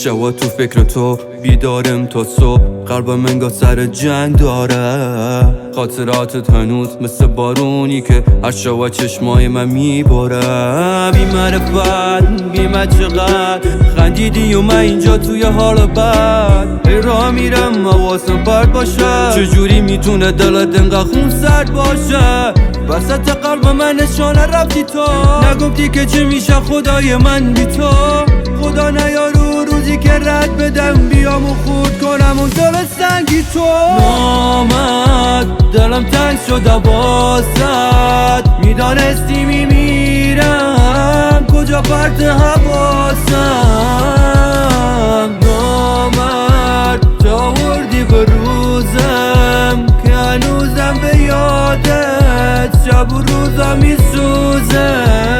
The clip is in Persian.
شوا تو فکر تو بیدارم تا صبح، قلبم انگار سر جنگ داره. خاطراتت هنوز مثل بارونی که هر شوا چشمای من میباره. بی معرفت بی چقدر خندیدی و من اینجا توی حال بد. ای راه میرم حواسم پرت باشه، چجوری میتونه دلت انقدر خون سرد باشه؟ وسط قلب من نشانه رفتی تو، نگفتی که چه میشه خدای من بی تو. خدا نیارو روزی که رد بدم بیام و خود کنم اون دل سنگی تو. نامد دلم تنگ شده واسد، میدانستی میمیرم کجا پرت حواسم. نامد تا آوردی به روزم که هنوزم به یادت شب و روزا میسوزم.